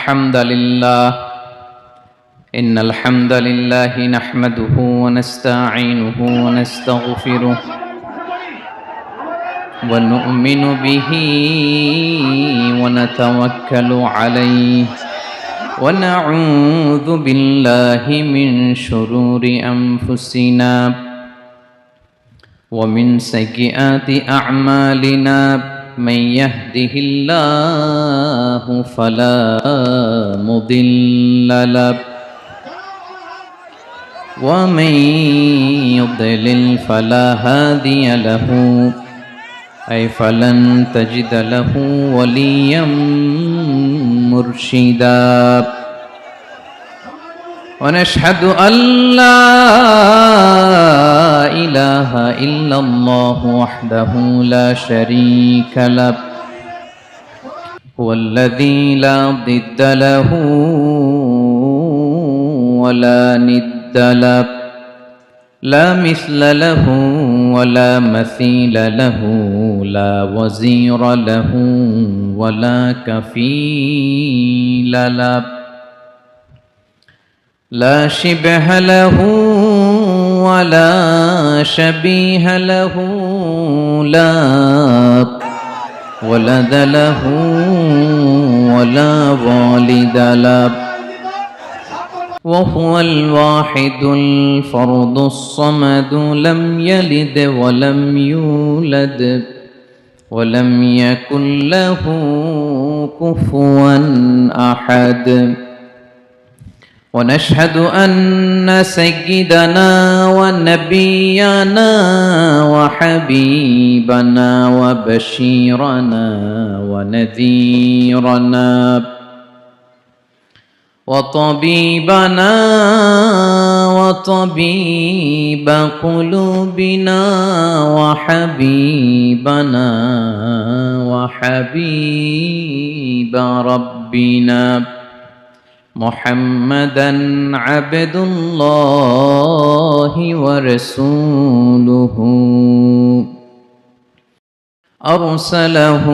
الحمد لله نحمده ونستعينه ونستغفره ونؤمن به ونتوكل عليه ونعوذ بالله من شرور أنفسنا ومن سيئات أعمالنا من يهده الله فلا مضل له ومن يضلل فلا هادي له فلن تجد له وليا مرشدا ونشهد أن لا إله إلا الله وحده لا شريك له هو الذي لا ضد له ولا ند له لا مثل له ولا مثيل له لا وزير له ولا كفيل له لا شبه له ولا شبيه له لا ولد له ولا والد له وهو الواحد الفرد الصمد لم يلد ولم يولد ولم يكن له كفوا أحد ونشهد أن سيدنا ونبينا وحبيبنا وبشيرنا ونذيرنا وطبيبنا وطبيب قلوبنا وحبيبنا وحبيب ربنا محمدا عبد الله ورسوله أرسله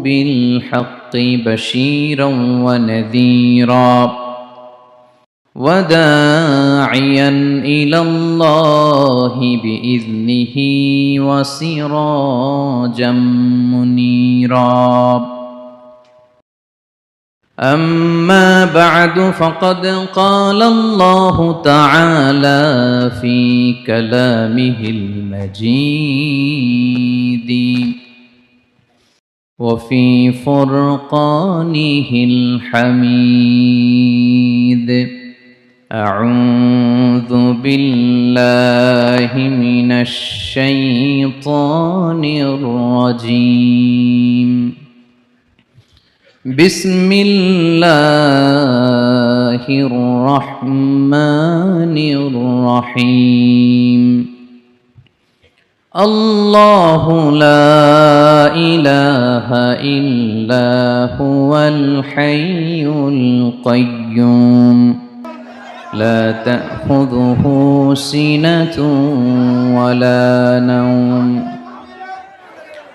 بالحق بشيرا ونذيرا وداعيا إلى الله بإذنه وسراجا منيرا أما بعد فقد قال الله تعالى في كلامه المجيد وفي فرقانه الحميد أعوذ بالله من الشيطان الرجيم بسم الله الرحمن الرحيم الله لا إله إلا هو الحي القيوم لا تأخذه سنة ولا نوم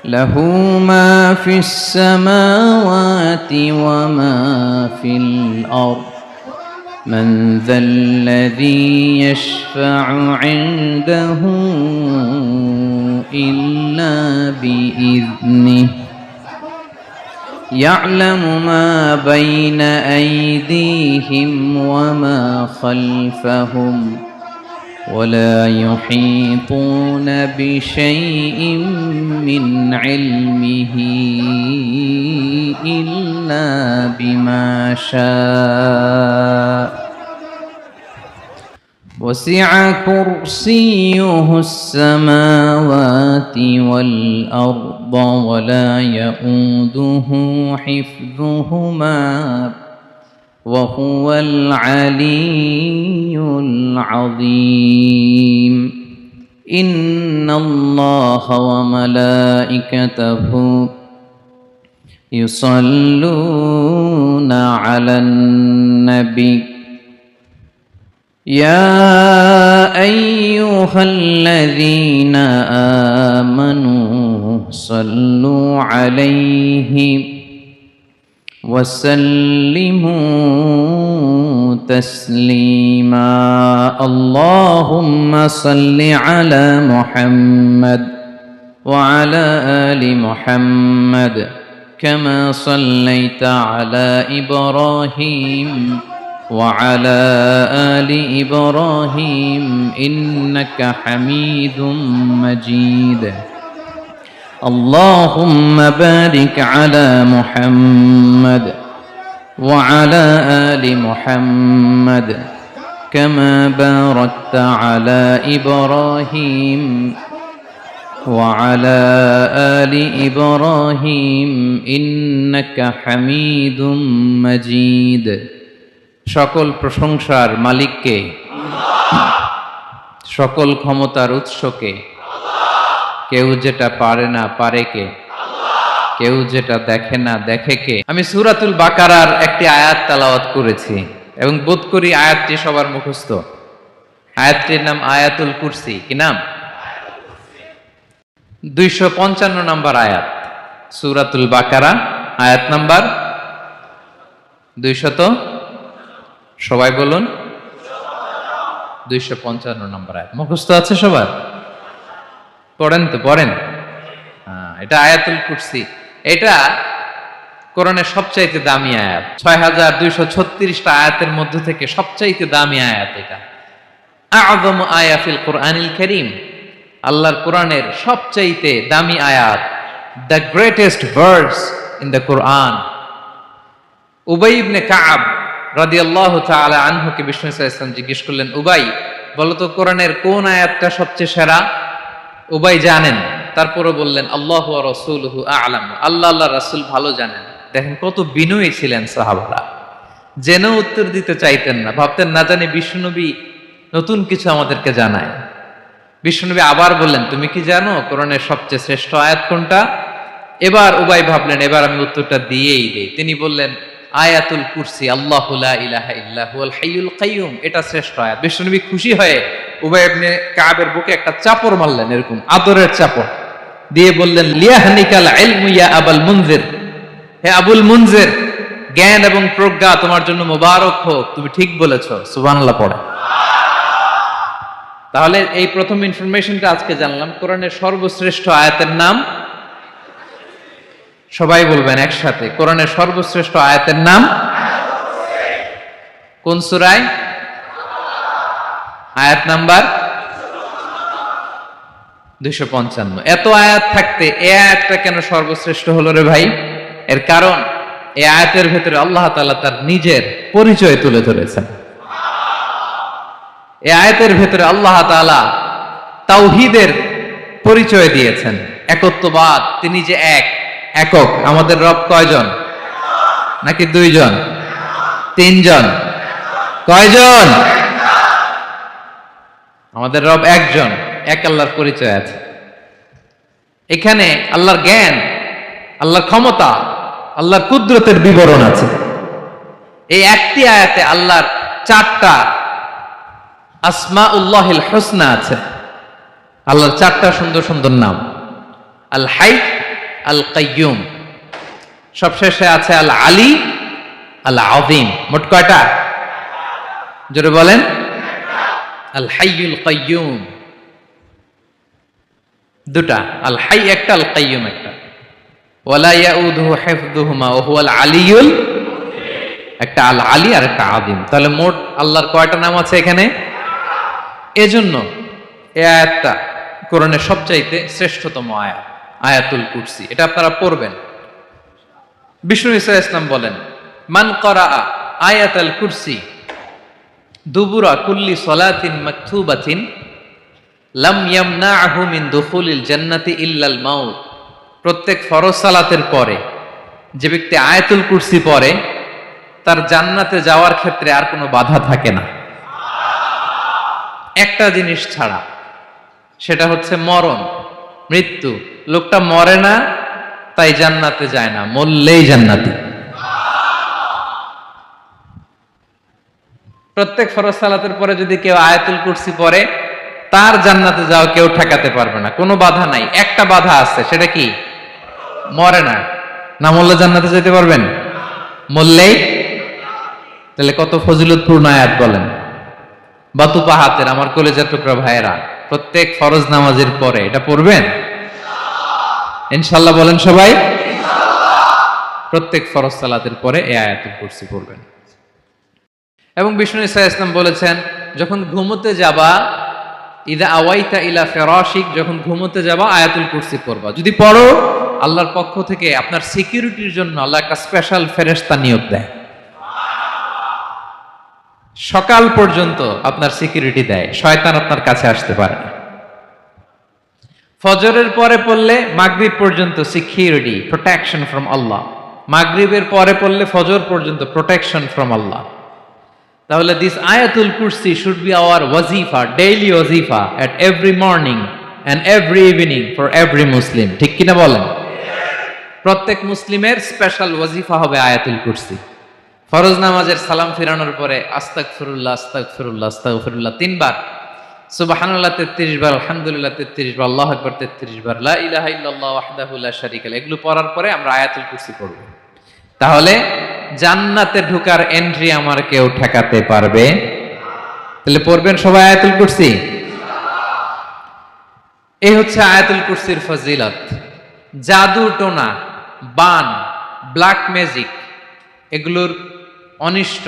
له ما في السماوات وما في الأرض من ذا الذي يشفع عنده إلا بإذنه يعلم ما بين أيديهم وما خلفهم ولا يحيطون بشيء من علمه إلا بما شاء وسع كرسيه السماوات والأرض ولا يؤوده حفظهما وهو العلي العظيم إن الله وملائكته يصلون على النبي يا أيها الذين آمنوا صلوا عليه وسلموا تسليما اللهم صل على محمد وعلى آل محمد كما صليت على إبراهيم وعلى آل إبراهيم إنك حميد مجيد اللهم بارك على محمد وعلى آل محمد كما باركت على إبراهيم وعلى آل إبراهيم إنك حميد مجيد সকল প্রশংসার মালিককে সকল ক্ষমতার উৎসকে কেউ যেটা পারে না পারে কে কেউ যেটা দেখে না দেখে কে আমি সূরাতুল বাকারার একটি আয়াত তেলাওয়াত করেছি এবং বোধ করি আয়াতটি সবার মুখস্থ আয়াতটির নাম আয়াতুল কুরসি কি নাম 255 নম্বর আয়াত সূরাতুল বাকারা আয়াত নাম্বার 200 সবাই বলুন 255 নম্বর আয়াত মুখস্থ আছে সবার পড়েন তো পড়েন এটা আয়াতুল কুরসি এটা কোরআনের সবচাইতে দামি আয়াত 6236টা আয়াতের মধ্য থেকে সবচাইতে দামি আয়াত এটা আযমু আয়া ফিল কোরআনিল কারীম আল্লাহর কোরআনের সবচাইতে দামি আয়াত the greatest verse in the Quran উবাই ইবনে কাব রাদিয়াল্লাহু তাআলা আনহুকে বিষ্ণু সাল্লাল্লাহু আলাইহি ওয়াসাল্লাম জিজ্ঞেস করলেন উবাই বলো তো কোরআনের কোন আয়াতটা সবচেয়ে সেরা উবাই জানেন তারপরও বললেন আল্লাহু ওয়া রাসূলুহু আ'লাম আল্লাহ আল্লাহর রাসূল ভালো জানেন দেখেন কত বিনয়ী ছিলেন সাহাবারা জেনেও উত্তর দিতে চাইতেন না ভাবতেন না জানি বিশ্বনবী নতুন কিছু আমাদেরকে জানায় বিশ্বনবী আবার বললেন তুমি কি জানো কোরআনের সবচেয়ে শ্রেষ্ঠ আয়াত কোনটা এবার উবাই ভাবলেন এবার আমি উত্তরটা দিয়েই দেই তিনি বললেন আয়াতুল কুরসি আল্লাহু লা ইলাহা ইল্লা হুয়াল হাইয়ুল কাইয়ুম এটা শ্রেষ্ঠ আয়াত বিশ্বনবী খুশি হয়ে উবাই ইবনে কাবের বুকে একটা চাপড় মারলেন এরকম আদরের চাপড় দিয়ে বললেন লিয়াহনিকাল ইলমু ইয়া আবুল মুনজির হে আবুল মুনজির জ্ঞান এবং প্রজ্ঞা তোমার জন্য মোবারক হোক তুমি ঠিক বলেছো সুবহানাল্লাহ পড়ে তাহলে এই প্রথম ইনফরমেশনটা আজকে জানলাম কোরআনের সর্বশ্রেষ্ঠ আয়াতের নাম সবাই বলবেন একসাথে কোরআনের সর্বশ্রেষ্ঠ আয়াতের নাম কোন সূরায় আয়াত নাম্বার 255 এত আয়াত থাকতে এই আয়াতটা কেন সর্বশ্রেষ্ঠ হলো রে ভাই এর কারণ এই আয়াতের ভিতরে আল্লাহ তাআলা তার নিজের পরিচয় তুলে ধরেছেন এই আয়াতের ভিতরে আল্লাহ তাআলা তাওহীদের পরিচয় দিয়েছেন একত্ববাদ তিনি যে একক আমাদের রব কয়জন নাকি দুইজন তিনজন কয়জন আমাদের রব একজন এক আল্লাহর পরিচয় আছে এখানে আল্লাহর জ্ঞান আল্লাহর ক্ষমতা আল্লাহর কুদরতের বিবরণ আছে এই একটি আয়াতে আল্লাহর 4টা আসমাউল্লাহিল হুসনা আছে আল্লাহর 4টা সুন্দর সুন্দর নাম আল হাই আল কাইয়ুম সবশেষে আছে আল আলী আল আযীম মোট কয়টা জোরে বলেন আল হাইয়ুল কাইয়ুম দুটা আল হাই একটা আল কাইয়ুম একটা ওয়ালা ইয়াউদুহু হিফযুহুমা ওয়া হুয়াল আলিয়ুল একটা আল আলী আর একটা আযীম তাহলে মোট আল্লাহর কয়টা নাম আছে এখানে এজন্য এই আয়াতটা কোরআনের সবচাইতে শ্রেষ্ঠতম আয়াত আয়াতুল কুরসি এটা আপনারা পড়বেন বিষ্ণু ঈসা ইসলাম বলেন মান ক্বারা আয়াতুল কুরসি দুবুরা কুল্লি সালাতিন মাকতুবাতিন লাম ইয়ামনাহু মিন দুখুলিল জান্নাতি ইল্লাল মাউত প্রত্যেক ফরজ সালাতের পরে যে ব্যক্তি আয়াতুল কুরসি পড়ে তার জান্নাতে যাওয়ার ক্ষেত্রে আর কোনো বাধা থাকে না একটা জিনিস ছাড়া সেটা হচ্ছে মরণ মৃত্যু লোকটা মরে না তাই জান্নাতে যায় না মরলেই জান্নাতি প্রত্যেক ফরজ সালাতের পরে যদি কেউ আয়াতুল কুরসি পড়ে তার জান্নাতে যাওয়া কেউ ঠেকাতে পারবে না কোনো বাধা নাই একটা বাধা আছে সেটা কি মরে না না মরলে জান্নাতে যেতে পারবেন মরলেই, তাহলে কত ফজিলতপূর্ণ আয়াত বলেন। বাতুপা হাতের আমার কলেজের টুকরা ভাইয়েরা, প্রত্যেক ফরজ নামাজের পরে এটা পড়বেন ইনশাআল্লাহ। বলেন সবাই, প্রত্যেক ফরজ সালাতের পরে এই আয়াতুল কুরসি পড়বেন। এবং বিষ্ণু ঈসা ইসলাম বলেছেন, যখন ঘুমোতে যাবা, ইদা আওয়াইতা ইলা ফিরাশিক, যখন ঘুমোতে যাবা আয়াতুল কুরসি পড়বা। যদি পড়ো, আল্লাহর পক্ষ থেকে আপনার সিকিউরিটির জন্য আল্লাহ একটা স্পেশাল ফেরেশতা নিয়োগ দেয়, সকাল পর্যন্ত আপনার সিকিউরিটি দেয়, শয়তান আপনার কাছে আসতে পারে না। ফজরের পরে পড়লে মাগরিব পর্যন্ত সিকিউরিটি, প্রোটেকশন ফ্রম আল্লাহ। মাগরিবের পরে পড়লে ফজর পর্যন্ত প্রোটেকশন ফ্রম আল্লাহ। তাহলে দিস আয়াতুল কুরসি শুড বি আওয়ার ওয়াজিফা, ডেইলি ওয়াজিফা at every morning and every evening for every Muslim. ঠিক কিনা বলেন? প্রত্যেক মুসলিমের স্পেশাল ওয়াজিফা হবে আয়াতুল কুরসি। ফরজ নামাজের সালাম ফিরানোর পরে আস্তাগফিরুল্লাহ আস্তাগফিরুল্লাহ আস্তাগফিরুল্লাহ 3 বার, সুবহানাল্লাহ 33 বার, আলহামদুলিল্লাহ 33 বার, আল্লাহু আকবার 33 বার, লা ইলাহা ইল্লাল্লাহ ওয়াহদাহু লা শারীকা লাহু, এগুলো পড়ার পরে আমরা আয়াতুল কুরসি পড়ব। তাহলে জান্নাতে ঢোকার এন্ট্রি আমার কেউ ঠেকাতে পারবে? তাহলে পড়বেন সবাই আয়াতুল কুরসি। এই হচ্ছে আয়াতুল কুরসির ফজিলত। জাদু টোনা, বান, ব্ল্যাক ম্যাজিক, এগুলোর অনিষ্ট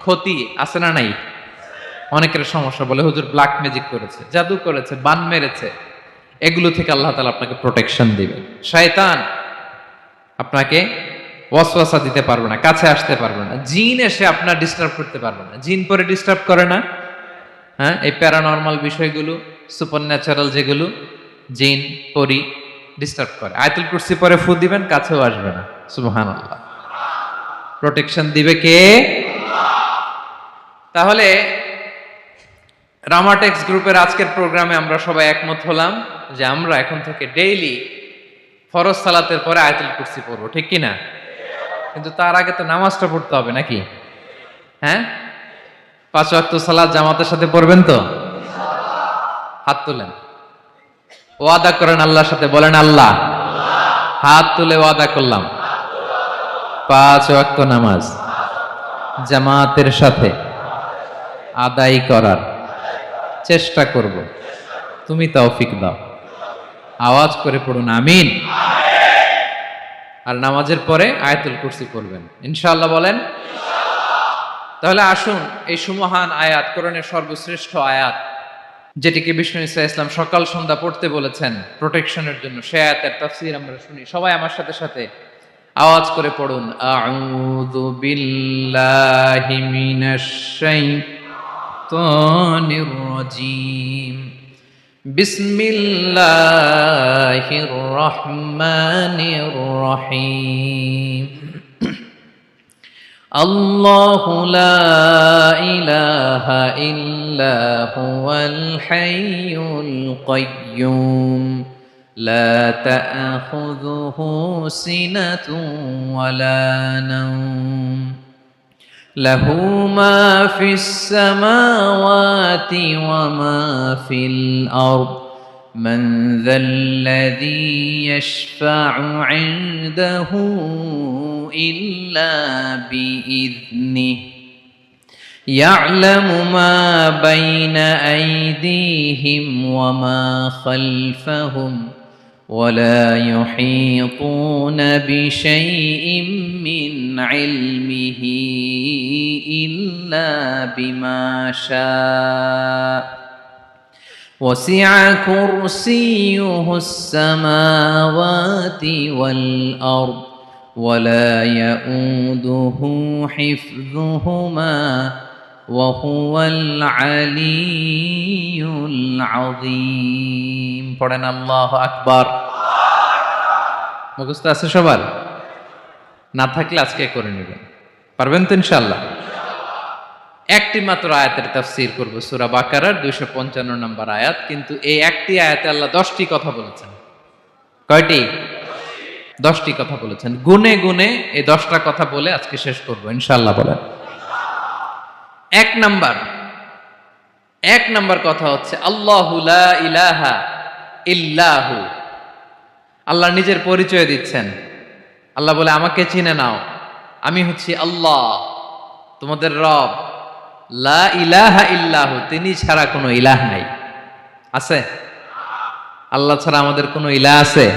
ক্ষতি আছে না নাই? অনেকের সমস্যা, বলে হুজুর ব্ল্যাক ম্যাজিক করেছে, জাদু করেছে, বান মেরেছে, এগুলো থেকে আল্লাহ তাআলা আপনাকে প্রোটেকশন দিবে। শয়তান আপনাকে ওয়াসওয়াসা দিতে পারবে না, কাছে আসতে পারবে না। জিন এসে আপনার ডিস্টার্ব করতে পারবে না। জিন পরে ডিস্টার্ব করে না? হ্যাঁ, এই প্যারানরমাল বিষয়গুলো, সুপারন্যাচারাল যেগুলো, জিন পরি ডিস্টার্ব করে। আয়াতুল কুরসি পরে ফু দিবেন, কাছেও আসবে না। সুবহানাল্লাহ। প্রোটেকশন দিবে কে? তাহলে রামাটেক্স গ্রুপের আজকের প্রোগ্রামে আমরা সবাই একমত হলাম যে আমরা এখন থেকে ডেইলি ফরজ সালাতের পরে আয়াতুল কুরসি পড়বো, ঠিক কি না? কিন্তু তার আগে তো নামাজটা পড়তে হবে নাকি? হ্যাঁ, 5 ওয়াক্ত সালাত জামাতের সাথে পড়বেন তো? হাত তুলেন, ওয়াদা করেন আল্লাহর সাথে, বলেন আল্লাহ, হাত তুলে ওয়াদা করলাম 5 ওয়াক্ত নামাজ জামাতের সাথে আদায় করার চেষ্টা করব, তুমি তৌফিক দাও। আওয়াজ করে পড়ুন আমিন। আর নামাজের পরে আয়াতুল কুরসি পড়বেন ইনশাআল্লাহ, বলেন। তাহলে আসুন এই সুমহান আয়াত, কোরআনের সর্বশ্রেষ্ঠ আয়াত, যেটিকে বিষ্ণু ঈসা ইসলাম সকাল সন্ধ্যা পড়তে বলেছেন প্রোটেকশনের জন্য, সে আয়াতের তাফসীর আমরা শুনি। সবাই আমার সাথে সাথে আওয়াজ করে পড়ুন, আউযু বিল্লাহি মিনাশ শাইতানির রাজীম, বিসমিল্লাহির রহমানির রহিম। আল্লাহু লা ইলাহা ইল্লা হুয়াল হাইয়ুল কাইয়্যুম, লা তা'খুযুহু সিনাতুন ওয়ালা নাওম, লাহু মা ফিস সামাওয়াতি ওয়া মা ফিল আরদ, মান যাল্লাযী ইয়াশফা'ু 'ইনদাহু ইল্লা বিইذনিহি, ইয়া'লামু মা বাইনা আইদিহিম ওয়া মা খালফাহুম, ولا يحيطون بشيء من علمه إلا بما شاء، وسع كرسيه السماوات والأرض، ولا يؤوده حفظهما وهو العلي العظيم। পড়েন আল্লাহু আকবার। মুখস্থ আছে সবার? না থাকলে আজকে করে নেবেন, পারবেন তো ইনশাআল্লাহ। একটি মাত্র আয়াতের তাফসীর করব, সূরা বাকারার 255 নম্বর আয়াত। কিন্তু এই একটি আয়াতে আল্লাহ 10টি কথা বলেছেন। কয়টি? 10টি কথা বলেছেন। গুনে গুনে এই 10টা কথা বলে আজকে শেষ করব ইনশাআল্লাহ। বলেন। এক নাম্বার কথা হচ্ছে আল্লাহু লা ইলাহা ইল্লাহু। আল্লাহ নিজের পরিচয় দিচ্ছেন। আল্লাহ বলে আমাকে চিনে নাও, আমি হচ্ছি আল্লাহ তোমাদের রব, লা ইলাহা ইল্লাহু, তিনি ছাড়া কোনো ইলাহ নাই। আছে? আল্লাহ ছাড়া আমাদের কোনো ইলাহ আছে?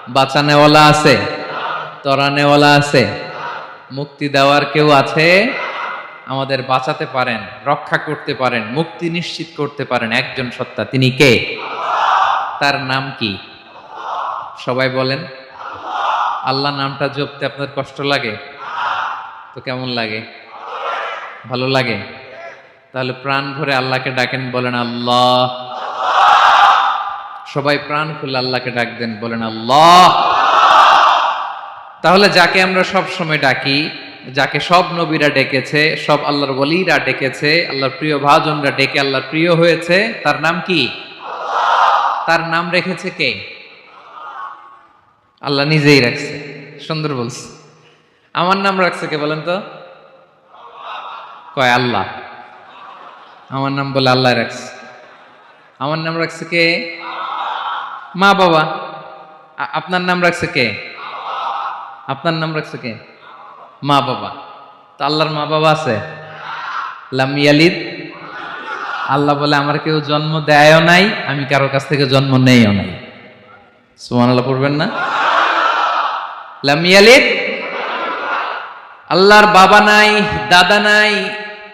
বাঁচানেওয়ালা আছে? তরানেওয়ালা আছে? মুক্তি দেওয়ার কেউ আছে? আমাদের বাঁচাতে পারেন, রক্ষা করতে পারেন, মুক্তি নিশ্চিত করতে পারেন একজন সত্তা, তিনি কে? তার নাম কি? সবাই বলেন। আল্লাহ নামটা জপতে আপনার কষ্ট লাগে? তো কেমন লাগে? ভালো লাগে? তাহলে প্রাণ ভরে আল্লাহকে ডাকেন, বলেন আল্লাহ। সবাই প্রাণ খুলে আল্লাহকে ডাক দেন, বলেন আল্লাহ। তাহলে যাকে আমরা সব সময় ডাকি, যাকে সব নবীরা ডেকেছে, সব আল্লাহর ওলীরা ডেকেছে, আল্লাহর প্রিয় ভাজনরা ডেকে আল্লাহর প্রিয় হয়েছে, তার নাম কি? তার নাম রেখেছে কে? আল্লাহ নিজেই রাখছে। সুন্দর বলছে। আমার নাম রাখছে কে বলেন তো? কয় আল্লাহ। আমার নাম বলে আল্লাহ রাখছে। আমার নাম রাখছে কে? মা বাবা। আপনার নাম রাখছে কে? আপনার নাম রাখছে কে? মা বাবা। তো আল্লাহর মা বাবা আছে? লাম ইয়ালিদ। আল্লাহ বলে আমার কেউ জন্ম দেয়ও নাই, আমি কারো কাছ থেকে জন্ম নেইও নাই। সুবহানাল্লাহ পড়বেন না? লাম ইয়ালিদ। আল্লাহর বাবা নাই, দাদা নাই,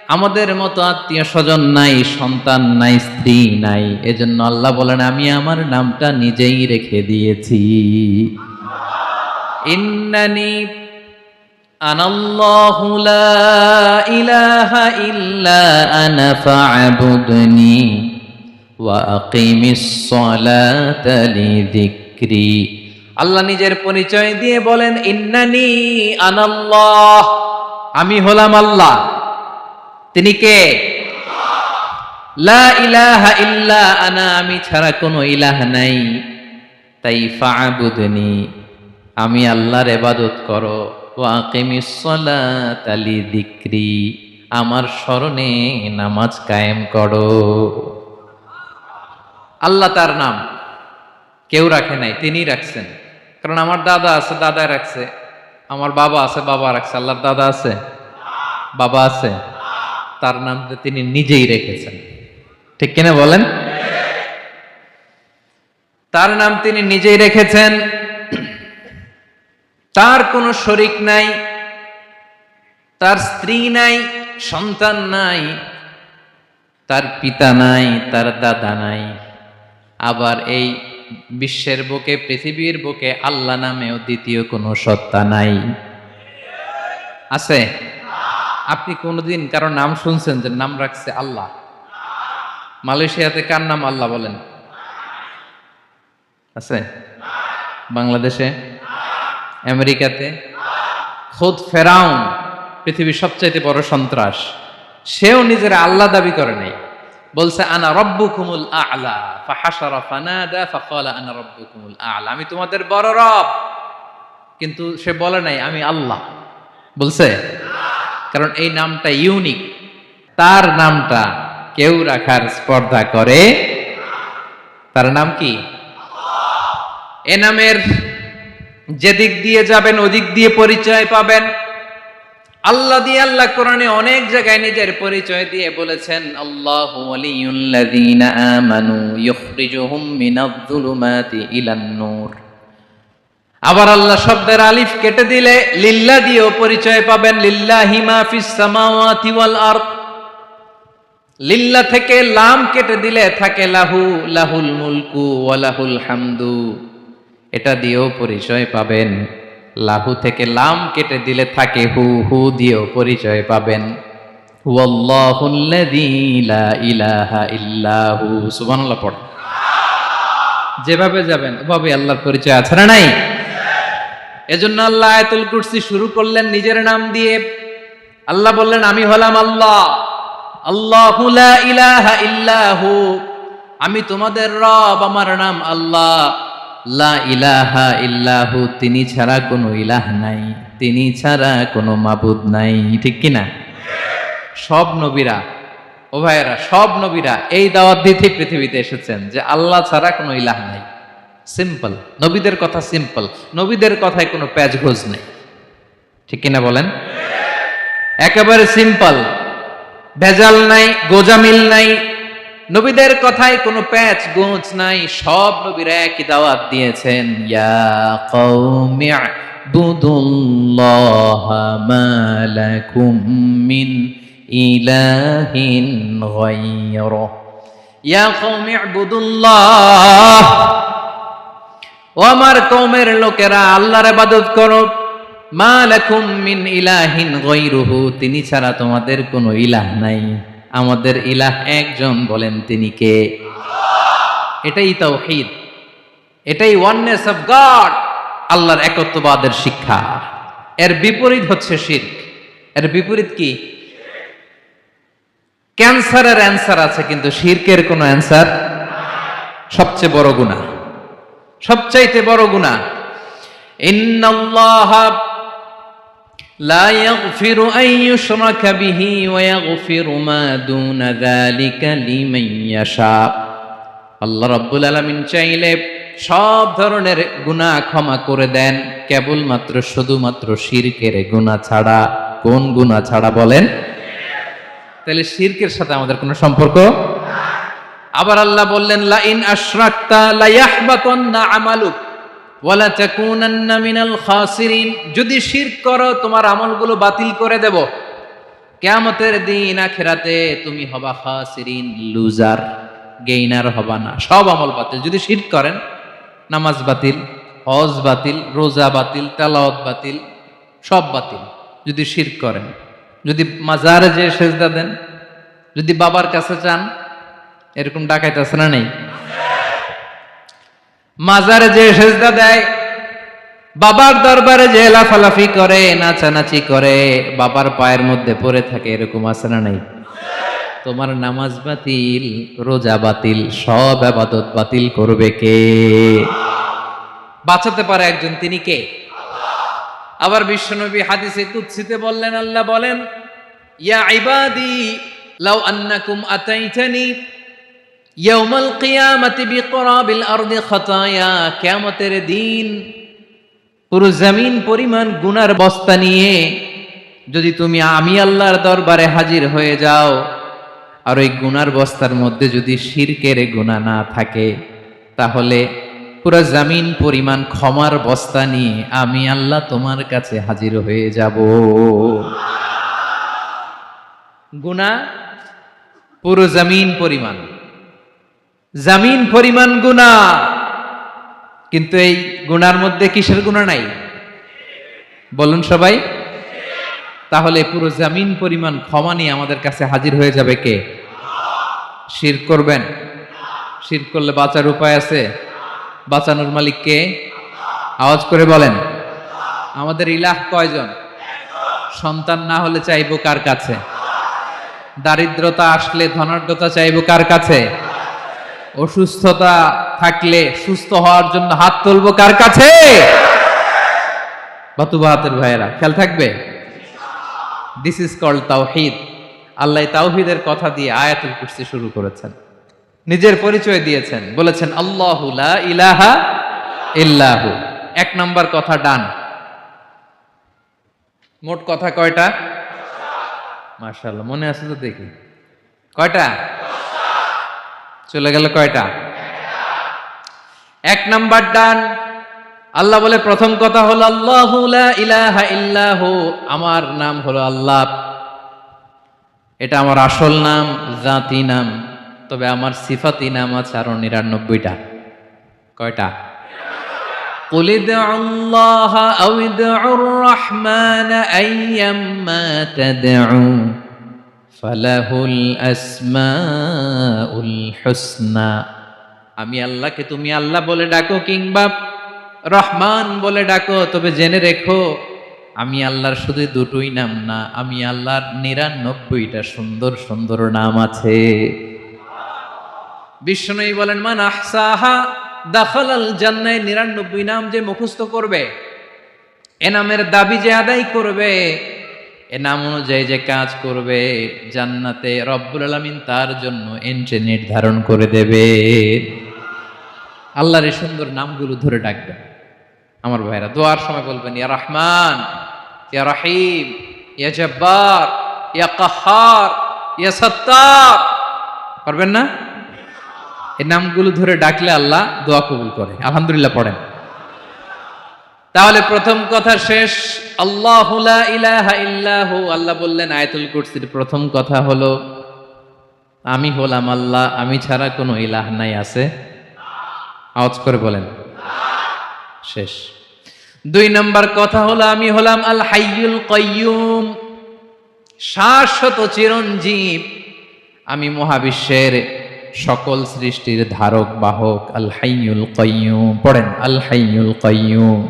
আমাদের মতো আত্মীয় স্বজন নাই, সন্তান নাই, স্ত্রী নাই। এজন্য আল্লাহ বলেন আমি আমার নামটা নিজেই রেখে দিয়েছি। ইন্নানি আনাল্লাহু লা ইলাহা ইল্লা আনা ফা'বুদনি ওয়া আকিমিস সালাতা লিযিকরি। আল্লাহ নিজের পরিচয় দিয়ে বলেন ইন্নানি আনাল্লাহ, আমি হলাম আল্লাহ। তিনি কে? লা ইলাহা ইল্লা আনা, আমি ছাড়া কোনো ইলাহ নাই। তাই ফা'বুদনি, আমি আল্লাহর ইবাদত করো। ওয়া আকিমিস সালাতা লিযিকরি, আমার স্মরণে নামাজ কায়েম করো। আল্লাহ তার নাম কেউ রাখে নাই, তিনি রাখছেন। কারণ আমার দাদা আছে, দাদা রাখছে। আমার বাবা আছে, বাবা রাখছে। আল্লাহর দাদা আছে? বাবা আছে? তার নাম তিনি নিজেই রেখেছেন। ঠিক কিনা বলেন? তার নাম তিনি নিজেই রেখেছেন। তার কোনো শরীক নাই, তার স্ত্রী নাই, সন্তান নাই, তার পিতা নাই, তার দাদা নাই। আবার এই বিশ্বের বুকে, পৃথিবীর বুকে আল্লাহ নামেও দ্বিতীয় কোনো সত্তা নাই। আছে? আপনি কোনোদিন কারো নাম শুনছেন যে নাম রাখছে আল্লাহ? মালয়েশিয়াতে কার নাম আল্লাহ বলেন? আছে? বাংলাদেশে? আমেরিকাতে? খোদ ফেরাউন, পৃথিবীর সবচাইতে বড় সন্ত্রাস, সেও নিজের আল্লাহ দাবি করে নাই। বলছে আনা রব্বুকুমুল আ'লা, ফাহাশারা ফানাদা ফাকালা আনা রব্বুকুমুল আ'লা, আমি তোমাদের বড় রব। কিন্তু সে বলে নাই আমি আল্লাহ। বলছে? কারণ এই নামটা ইউনিক। তার নামটা কেউ রাখার স্পর্ধা করে। তার নাম কি? এ নামের যেদিক দিয়ে যাবেন ওদিক দিয়ে পরিচয় পাবেন। আল্লাহ দিয়ে আল্লাহ কোরআনে অনেক জায়গায় নিজের পরিচয় দিয়ে বলেছেন আল্লাহু ওয়ালিয়ুল্লাযীনা আমানু ইউখরিজুহুম মিনায-যুলুমাতি ইলান নূর। আবার আল্লাহ শব্দের আলিফ কেটে দিলে লিল্লাহ দিয়েও পরিচয় পাবেন। লিল্লাহি মা ফিস সামাওয়াতি ওয়াল আরদ। লিল্লাহ থেকে লাম কেটে দিলে থাকে লাহু, লাহুল মুলকু ওয়া লাহুল হামদু। এটা দিয়েও পরিচয় পাবেন। লাহু থেকে লাম কেটে দিলে থাকে হু, হু দিয়েও পরিচয় পাবেন। ওয়াল্লাহুল্লাযী লা ইলাহা ইল্লাহু। সুবহানাল্লাহ পড়। যেভাবে যাবেন ওভাবে আল্লাহর পরিচয় আছে না নাই? এজন্য আল্লাহ আয়াতুল কুরসি শুরু করলেন নিজের নাম দিয়ে। আল্লাহ বললেন আমি হলাম আল্লাহ। আল্লাহু লা ইলাহা ইল্লাহু, আমি তোমাদের রব, আমার নাম আল্লাহ। লা ইলাহা ইল্লাহু, তিনি ছাড়া কোনো ইলাহ নাই, তিনি ছাড়া কোনো মাবুদ নাই। ঠিক কিনা? সব নবীরা, ও ভাইয়েরা, সব নবীরা এই দাওয়াত দিতে পৃথিবীতে এসেছেন যে আল্লাহ ছাড়া কোনো ইলাহ নাই। সিম্পল। নবীদের কথা সিম্পল, নবীদের কথায় কোনো প্যাচগোজ নেই। ঠিক কিনা বলেন? একেবারে সিম্পল, ভেজাল নাই, গোজামিল নাই, নবীদের কথায় কোনো প্যাচ গোঁচ নাই। সব নবীরা একই দাওয়াত দিয়েছেন, ইয়া কওমি ইবুদুল্লাহা মা লাকুম মিন ইলাহিন গায়রুহ। ইয়া কওমি ইবুদুল্লাহ, ও আমার কওমের লোকেরা আল্লাহর ইবাদত করো। মা লাকুম মিন ইলাহিন গায়রুহু, তিনি ছাড়া তোমাদের কোনো ইলাহ নাই। আমাদের ইলাহ একজন, বলেন তিনি কে? এটাই তাওহীদ, এটাই ওয়াননেস অফ গড, আল্লাহর একত্ববাদের শিক্ষা। এর বিপরীত হচ্ছে শিরক। এর বিপরীত কি? ক্যান্সারের অ্যান্সার আছে, কিন্তু শিরকের কোনো অ্যান্সার। সবচেয়ে বড় গুনাহ, সবচাইতে বড় গুনাহ। ইন্নাল্লাহা লা ইয়াগফিরু আন ইউশরাকা বিহি ওয়া ইয়াগফিরু মা দুনা যালিকা লিমান ইয়াশা। আল্লাহ রাব্বুল আলামিন চাইলে সব ধরনের গুনাহ ক্ষমা করে দেন, কেবলমাত্র শুধুমাত্র শিরকের গুনাহ ছাড়া। কোন গুনাহ ছাড়া বলেন? তাহলে শিরকের সাথে আমাদের কোনো সম্পর্ক। আবার আল্লাহ বললেন, লা ইন আশরাকতা লা ইয়াহবাতান্না আমালুক ওয়া লা তাকুনান্না মিনাল খাসিরিন। যদি শিরক করো তোমার আমলগুলো বাতিল করে দেব, কিয়ামতের দিন আখিরাতে তুমি হবা খাসিরিন, লুজার, গেইনার হবা না। সব আমল বাতিল যদি শিরক করেন। নামাজ বাতিল, হজ বাতিল, রোজা বাতিল, তেলাওয়াত বাতিল, সব বাতিল যদি শিরক করেন। যদি মাজারে যে সেজদা দেন, যদি বাবার কাছে চান, এরকম ডাকাইতে আছে না নেই? মাজারে যে সেজদা দেয়, বাবার দরবারে যে লাফালাফি করে, নাচানাচি করে, বাবার পায়ের মধ্যে পড়ে থাকে, এরকম আছে না নাই? তোমার নামাজ বাতিল, রোজা বাতিল, সব ইবাদত বাতিল করবে কে? বাঁচাতে পারে একজন, তিনি কে? আবার বিশ্বনবী হাদিসে কুদসিতে বললেন, আল্লাহ বলেন, ইয়া ইবাদি লাউ আন্নাকুম আতাইতানি ইয়াউমাল কিয়ামাতি বিকরাবিল আরদি খাতায়া। কিয়ামতের দিন পুরো জমিন পরিমাণ গুনার বস্তা নিয়ে যদি তুমি আমি আল্লাহর দরবারে হাজির হয়ে যাও, আর ওই গুনার বস্তার মধ্যে যদি শিরকের গুনাহ না থাকে, তাহলে পুরো জমিন পরিমাণ ক্ষমার বস্তা নিয়ে আমি আল্লাহ তোমার কাছে হাজির হয়ে যাব। গুনাহ পুরো জমিন পরিমাণ, জমিন পরিমাণ গুনাহ, কিন্তু এই গুনার মধ্যে কিসের গুনাহ নাই? বলুন সবাই। তাহলে পুরো জমিন পরিমাণ ক্ষমা নিয়ে আমাদের কাছে হাজির হয়ে যাবে কে? শিরক করবেন? শিরক করলে বাঁচার উপায় আছে? বাঁচানোর মালিক কে? আওয়াজ করে বলেন। আমাদের ইলাহ কয়জন? সন্তান না হলে চাইবো কার কাছে? দারিদ্রতা আসলে ধনাঢ্যতা চাইবো কার কাছে? অসুস্থতা থাকলে সুস্থ হওয়ার জন্য হাত তুলবো কার কাছে? বাতুবাহাতের ভাইয়েরা, খেয়াল থাকবে। দিস ইজ কল্ড তাওহীদ। আল্লাহ তাওহীদের কথা দিয়ে আয়াতুল কুরসি শুরু করেছেন, নিজের পরিচয় দিয়েছেন, বলেছেন আল্লাহু লা ইলাহা ইল্লাহু। এক নাম্বার কথা ডান। মোট কথা কয়টা? মাশাআল্লাহ, মনে আছে তো দেখি। কয়টা? চলে গেল কয়টা? এক নাম্বার ডান। আল্লাহ বলে প্রথম কথা হলো আল্লাহু লা ইলাহা ইল্লাহু, আমার নাম হলো আল্লাহ। এটা আমার আসল নাম, জাতি নাম। তবে আমার সিফাতি নাম আছে আরো ৯৯টা। কয়টা? কুল ইদউল্লাহা আও ইদউর রহমান আইয়াম্মা তাদউ ফালাহুল আসমাউল হুসনা। আমি আল্লাহকে তুমি আল্লাহ বলে ডাকো কিংবা রহমান বলে ডাকো, তবে জেনে রেখো আমি আল্লাহর শুধু দুটোই নাম না, আমি আল্লাহর ৯৯টা সুন্দর সুন্দর নাম আছে। বিষ্ণু বলেন, মান আহসাহা দাখালাল জান্নাহ। ৯৯ নাম যে মুখস্থ করবে, এ নামের দাবি যে আদায় করবে, এ নাম অনুযায়ী যে কাজ করবে, জান্নাতে রব্বুল আলামিন তার জন্য এন্ট্রি নির্ধারণ করে দেবে। আল্লাহর এই সুন্দর নামগুলো ধরে ডাকবেন। আমার ভাইরা, দোয়ার সময় বলবেন ইয়া রহমান, ইয়া রহিম, ইয়া জব্বার, ইয়া কাহ্হার, ইয়া সত্তার। পারবেন না? এই নামগুলো ধরে ডাকলে আল্লাহ দোয়া কবুল করে। আলহামদুলিল্লাহ পড়েন। তাহলে প্রথম কথা শেষ। আল্লাহু লা ইলাহা ইল্লাহু। আল্লাহ বললেন আয়াতুল কুরসির প্রথম কথা হলো আমি হলাম আল্লাহ, আমি ছাড়া কোনো ইলাহ নাই। আছে? আওয়াজ করে বলেন। শেষ। 2 নম্বর কথা হলো আমি হলাম আল হাইয়ুল কাইয়ুম, শাশ্বত চিরঞ্জীব। আমি মহাবিশ্বের সকল সৃষ্টির ধারক বাহক। আল হাইয়ুল কাইয়ুম। পড়েন আল হাইয়ুল কাইয়ুম।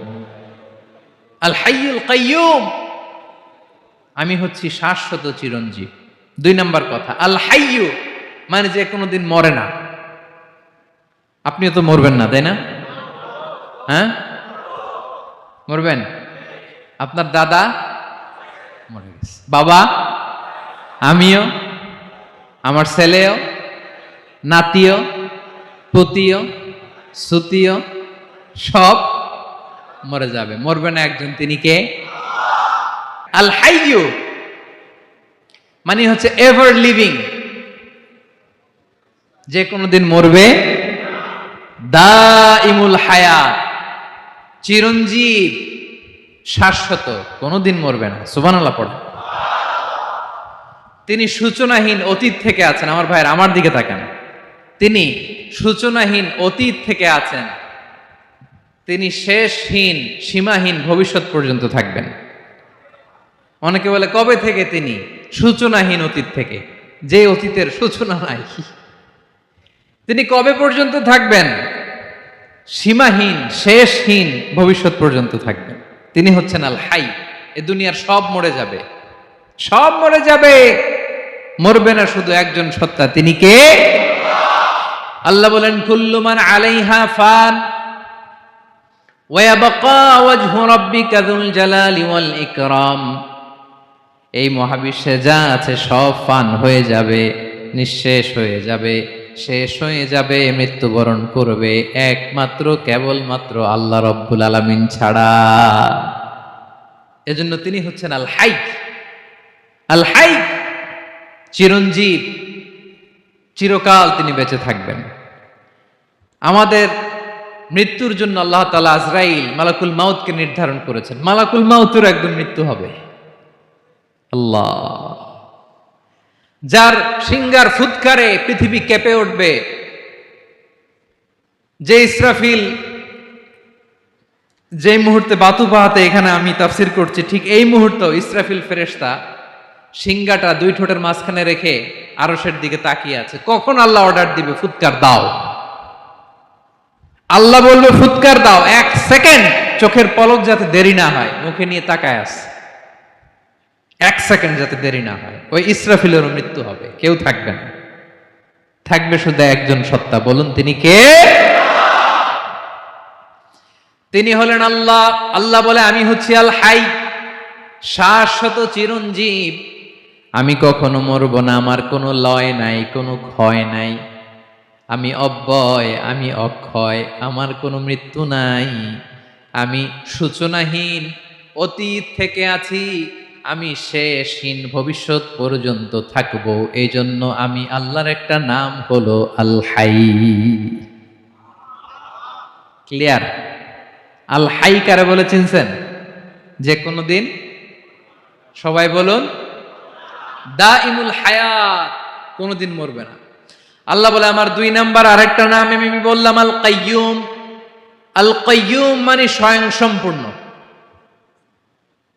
আল হাইয়ুল কাইয়ুম, আমি হচ্ছি শাশ্বত চিরঞ্জীব। 2 নম্বর কথা আল হাইয়ু, মানে যে কোনোদিন মরে না। আপনিও তো মরবেন না, তাই না? হ্যাঁ, মরবেন। আপনার দাদা মরে গেছে, বাবা, আমিও, আমার ছেলেও, নাতিও, পুতিও, সুতিও সব মরে যাবে। মরবে না একজন, তিনি কে? আল হাইয়ু মানে হচ্ছে এভার লিভিং, যে কোনোদিন মরবে। দাইমুল হায়াত, চিরঞ্জীব, শাশ্বত, কোনোদিন মরবে না। সুবহানাল্লাহ পড়ে। তিনি সূচনাহীন অতীত থেকে আছেন। আমার ভাইয়ের আমার দিকে তাকান। তিনি সূচনাহীন অতীত থেকে আছেন। তিনি শেষহীন সীমাহীন ভবিষ্যৎ পর্যন্ত থাকবেন। অনেকে বলে কবে থেকে? তিনি সূচনাহীন অতীত থেকে, যে অতীতের সূচনা নাই। তিনি কবে পর্যন্ত থাকবেন? সীমাহীন শেষহীন ভবিষ্যৎ পর্যন্ত থাকবেন। তিনি হচ্ছেন আল হাই। এ দুনিয়ার সব মরে যাবে, সব মরে যাবে, মরবে না শুধু একজন সত্তা। তিনি কে? আল্লাহ বলেন কুল্লু মান আলাইহা ফান ওয়া ইয়াবকা ওয়াজহু রাব্বিকা যুল জালালি ওয়াল ইকরাম। এই মহাবিশ্বে যা আছে সব ফান হয়ে যাবে, নিঃশেষ হয়ে যাবে, শেষ হয়ে যাবে, মৃত্যুবরণ করবে, একমাত্র কেবলমাত্র আল্লাহ রব্বুল আলামিন ছাড়া। এজন্য তিনি হচ্ছেন আল হাই। আল হাই, চিরঞ্জীব, চিরকাল তিনি বেঁচে থাকবেন। আমাদের মৃত্যুর জন্য আল্লাহ তাআলা আজরাইল মালাকুল মাউতকে নির্ধারণ করেছেন। মালাকুল মাউতের একদম মৃত্যু হবে। আল্লাহ, যার সিংহার ফুৎকারে পৃথিবী কেঁপে উঠবে, যে ইসরাফিল যে মুহূর্তে বাতু পাহাতে এখানে আমি তাফসির করছি, ঠিক এই মুহূর্তে ইসরাফিল ফেরেশতা সিংহাটা 2 ঠোঁটের মাঝখানে রেখে আরশের দিকে তাকিয়ে আছে। কখন আল্লাহ অর্ডার দিবে ফুৎকার দাও, আল্লাহ বলবে ফুৎকার দাও, 1 সেকেন্ড চোখের পলক যাতে দেরি না হয়, মুখে নিয়ে তাকায় আছে, 1 সেকেন্ড যাতে দেরি না হয়। ওই ইসরাফিলেরও মৃত্যু হবে, কেউ থাকবে না, থাকবে শুধু একজন সত্তা। বলুন তিনি কে? তিনি হলেন আল্লাহ। আল্লাহ বলে আমি হচ্ছি আল হাই, শাশ্বত চিরঞ্জীব। আমি কখনো মরব না, আমার কোনো লয় নাই, কোনো ক্ষয় নাই। আমি অব্যয়, আমি অক্ষয়, আমার কোনো মৃত্যু নাই। আমি সূচনাহীন অতীত থেকে আছি, আমি শেষহীন ভবিষ্যৎ পর্যন্ত থাকবো। এই জন্য আমি আল্লাহর একটা নাম হলো আল হাই। ক্লিয়ার? আল হাই কারে বলে চিনছেন? যে কোনো দিন, সবাই বলুন, দাইমুল হায়াত, কোনোদিন মরবে না। আল্লাহ বলে আমার 2 নাম্বার আরেকটা নাম আমি বললাম আল কাইয়ুম। আল কাইয়ুম মানে স্বয়ং সম্পূর্ণ,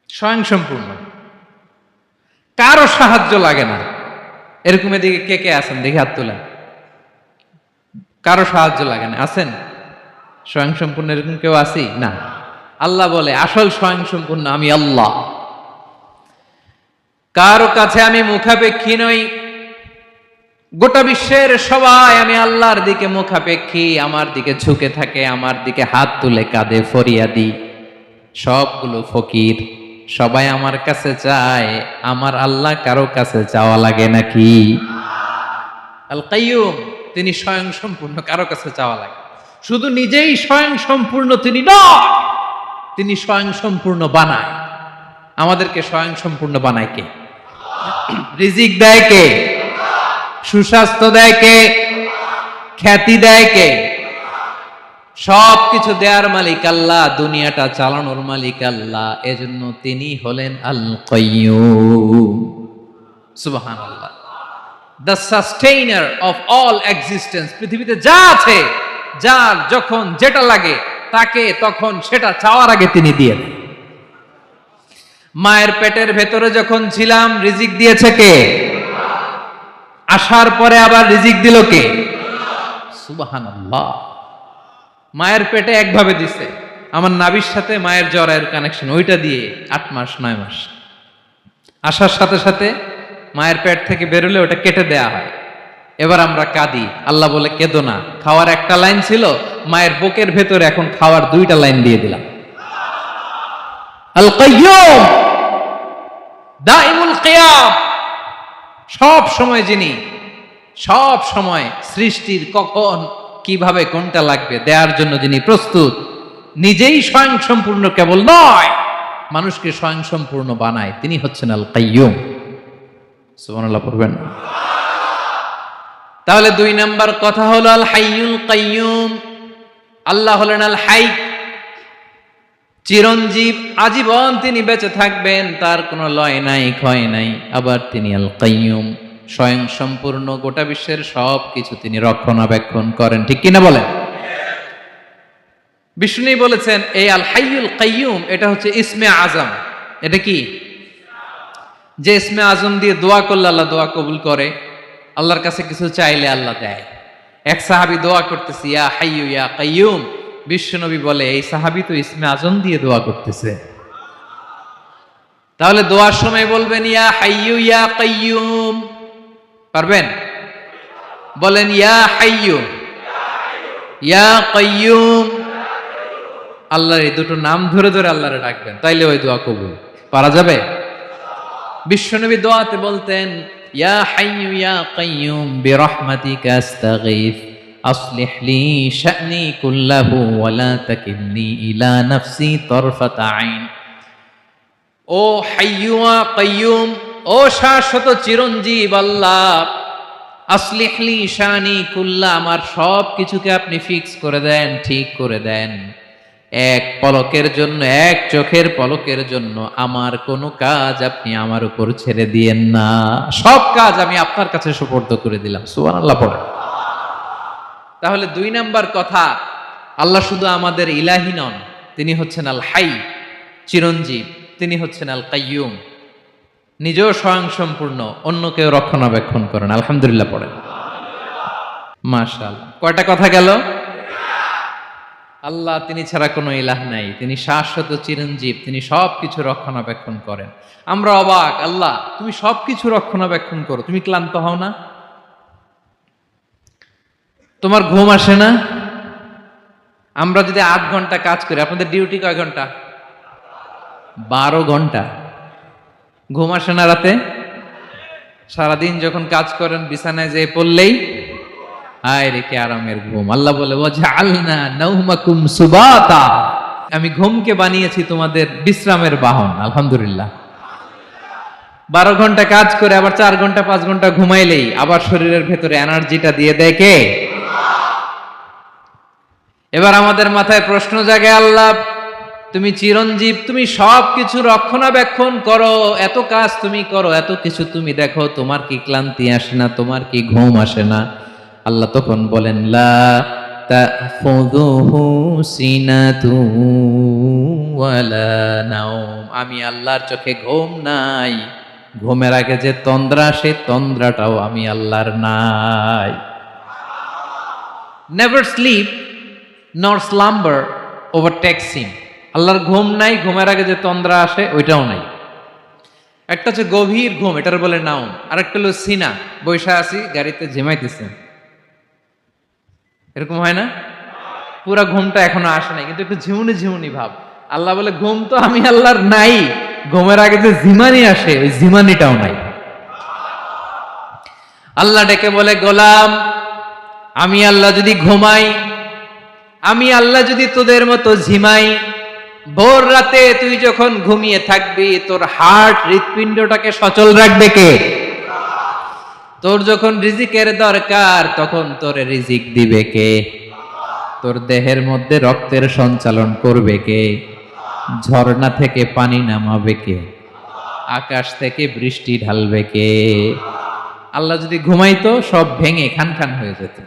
স্বয়ং সম্পূর্ণ, কারো সাহায্য লাগে না। এরকম এদিকে কে কে আছেন দেখি হাত তোলেন। কারো সাহায্য লাগে না, আছেন? স্বয়ং সম্পূর্ণ এরকম কেউ আছি না? আল্লাহ বলে আসল স্বয়ং সম্পূর্ণ আমি আল্লাহ। কারো কাছে আমি মুখাপেক্ষী নই। গোটা বিশ্বের সবাই আমি আল্লাহর দিকে মুখাপেক্ষী, আমার দিকে ঝুঁকে থাকে, আমার দিকে হাত তুলে কাঁদে ফরিয়াদি। সবগুলো ফকির, সবাই আমার কাছে চায়। আমার আল্লাহ কারো কাছে চাওয়া লাগে নাকি? আল কাইয়ুম, তিনি স্বয়ং সম্পূর্ণ, কারো কাছে চাওয়া লাগে। শুধু নিজেই স্বয়ং সম্পূর্ণ তিনি নয়, তিনি স্বয়ং সম্পূর্ণ বানায়। আমাদেরকে স্বয়ং সম্পূর্ণ বানায় কে? রিজিক দেয় কে? সুস্বাস্থ্য দেয় কে? খ্যাতি দেয় কে? সবকিছু দেয়ার মালিক আল্লাহ, দুনিয়াটা চালানোর মালিক আল্লাহ। এজন্য তিনি হলেন আল কাইয়্যুম। সুবহানাল্লাহ। The sustainer of all existence. পৃথিবীতে যা আছে, যার যখন যেটা লাগে তাকে তখন সেটা চাওয়ার আগে তিনি দিয়ে দেন। মায়ের পেটের ভেতরে যখন ছিলাম রিজিক দিয়েছে কে? আসার পরে আবার রিজিক দিল কে? সুবহানাল্লাহ। মায়ের পেটে একভাবে দিছে, আমার নাভির সাথে মায়ের জরায়ুর কানেকশন, ওইটা দিয়ে 8 মাস 9 মাস আসার সাথে সাথে মায়ের পেট থেকে বেরোলে ওটা কেটে দেয়া হয়। এবার আমরা কাঁদি, আল্লাহ বলে কেঁদো না, খাওয়ার একটা লাইন ছিল, মায়ের বুকের ভেতরে এখন খাওয়ার 2টা লাইন দিয়ে দিলাম। আল কাইয়্যুম, দাইমুল কিয়াম, সব সময় যিনি, সব সময় সৃষ্টির কখন কিভাবে কোনটা লাগবে দেওয়ার জন্য যিনি প্রস্তুত, নিজেই স্বয়ং সম্পূর্ণ কেবল নয়, মানুষকে স্বয়ং সম্পূর্ণ বানায়, তিনি হচ্ছেন আল কাইয়্যুম। সুবহানাল্লাহ পড়বেন। তাহলে 2 নাম্বার কথা হলো আল হাইয়ুল কাইয়্যুম। আল্লাহ হলেন আল হাই, চিরঞ্জীব, আজীবন তিনি বেঁচে থাকবেন, তার কোনো লয় নাই ক্ষয় নাই। আবার তিনি আল কাইয়্যুম, স্বয়ং সম্পূর্ণ, গোটা বিশ্বের সব কিছু তিনি রক্ষণাবেক্ষণ করেন, ঠিক কিনা বলেন? বিষ্ণু বলেছেন এই আল হাইয়ুল কাইয়্যুম এটা হচ্ছে ইসমে আজম। এটা কি? যে ইসমে আজম দিয়ে দোয়া করলে আল্লাহ দোয়া কবুল করে, আল্লাহর কাছে কিছু চাইলে আল্লাহ দেয়। এক সাহাবী দোয়া করতেছে ইয়া হাইয়ু ইয়া কাইয়্যুম, বিশ্বনবী বলে এই সাহাবী তো ইসমে আজম দিয়ে দোয়া করতেছে। তাহলে দোয়ার সময় বলবেন ইয়া হাইয়ু ইয়া কাইয়্যুম, পারবেন? বলেন ইয়া হাইয়ু ইয়া কাইয়্যুম। আল্লাহর এই দুটো নাম ধরে ধরে আল্লাহরে ডাকবেন, তাইলে ওই দোয়া কবুল। পারা যাবে? বিশ্বনবী দোয়াতে বলতেন ইয়া হাইয়ু ইয়া কাইয়্যুম বিরহমাতিকা আস্তাগীথ আসলিহ লি শা'নি কুল্লাহু ওয়া লা তাকিলনি ইলা নাফসি তারফাতা আইন। ও হাইয়ু ওয়া কাইয়্যুম, ও শাশ্বত চিরঞ্জীব আল্লাহ, আসলিহ লি শা'নি কুল্লা, আমার সব কিছুকে আপনি ফিক্স করে দেন, ঠিক করে দেন। এক পলকের জন্য, এক চোখের পলকের জন্য আমার কোনো কাজ আপনি আমার উপর ছেড়ে দিয়েন না, সব কাজ আমি আপনার কাছে সুপর্দ করে দিলাম। সুবহানাল্লাহ পড়ে। তাহলে 2 নাম্বার কথা, আল্লাহ শুধু আমাদের ইলাহি নন, তিনি হচ্ছেন আল হাই, চিরঞ্জীব, তিনি হচ্ছেন আল কাইয়্যুম, নিজেও স্বয়ং সম্পূর্ণ, অন্যকেও রক্ষণাবেক্ষণ করেন। আলহামদুলিল্লাহ পড়েন। মাশাআল্লাহ। কয়টা কথা গেল? আল্লাহ তিনি ছাড়া কোনো ইলাহ নাই, তিনি শাশ্বত চিরঞ্জীব, তিনি সব কিছু রক্ষণাবেক্ষণ করেন। আমরা অবাক, আল্লাহ তুমি সব কিছু রক্ষণাবেক্ষণ করো, তুমি ক্লান্ত হও না? তোমার ঘুম আসে না? আমরা যদি 8 ঘন্টা কাজ করি, আপনাদের ডিউটি কয় ঘন্টা? 12 ঘন্টা। ঘুম আসে না রাতে? সারাদিন যখন কাজ করেন বিছানায় যেয়ে পড়লেই হায় রে কি আরামের ঘুম। আল্লাহ বলে ওয়াজআলনা নাওমাকুম সুবাতা, আমি ঘুমকে বানিয়েছি তোমাদের বিশ্রামের বাহন। আলহামদুলিল্লাহ। 12 ঘন্টা কাজ করে আবার 4 ঘন্টা 5 ঘন্টা ঘুমাইলেই আবার শরীরের ভেতরে এনার্জিটা দিয়ে দেয় কে? এবার আমাদের মাথায় প্রশ্ন জাগে, আল্লাহ তুমি চিরঞ্জীব, তুমি সব কিছু রক্ষণাবেক্ষণ করো, এত কাজ তুমি করো, এত কিছু তুমি দেখো, তোমার কি ক্লান্তি আসে না? তোমার কি ঘুম আসে না? আল্লাহ তখন বলেন লা তাখুযুহু সিনাতু ওয়ালা নাওম, আমি আল্লাহর চোখে ঘুম নাই, ঘুমের আগে যে তন্দ্রা, সে তন্দ্রাটাও আমি আল্লাহর নাই। নেভার স্লিপ নর স্লাম্বার ওভারটেকস হিম। আল্লাহর ঘুম নাই, ঘুমের আগে যে তন্দ্রা আসে ওইটাও নাই। একটা হচ্ছে গভীর ঘুম, এটার বলে নাওম, আর একটা হলো সিনা, বৈশা আছি গাড়িতে ঝিমাইতেছেন, এরকম হয় না? পুরা ঘুমটা এখনো আসে নাই, কিন্তু একটু ঝিমুনি ঝিমুনি ভাব। আল্লাহ বলে ঘুম তো আমি আল্লাহর নাই, ঘুমের আগে যে ঝিমানি আসে ওই ঝিমানিটাও নাই। আল্লাহ ডেকে বলে গোলাম, আমি আল্লাহ যদি ঘুমাই, আমি আল্লাহ যদি তোদের মতো ঝিমাই, ভোর রাতে তুই যখন ঘুমিয়ে থাকবি, তোর হার্ট হৃৎপিণ্ডটাকে সচল রাখবে কে? তোর যখন রিজিকের দরকার, তখন তোর রিজিক দিবে কে? তোর দেহের মধ্যে রক্তের সঞ্চালন করবে কে? ঝর্ণা থেকে পানি নামাবে কে? আকাশ থেকে বৃষ্টি ঢালবে কে? আল্লাহ যদি ঘুমাইতো, সব ভেঙে খান খান হয়ে যেত।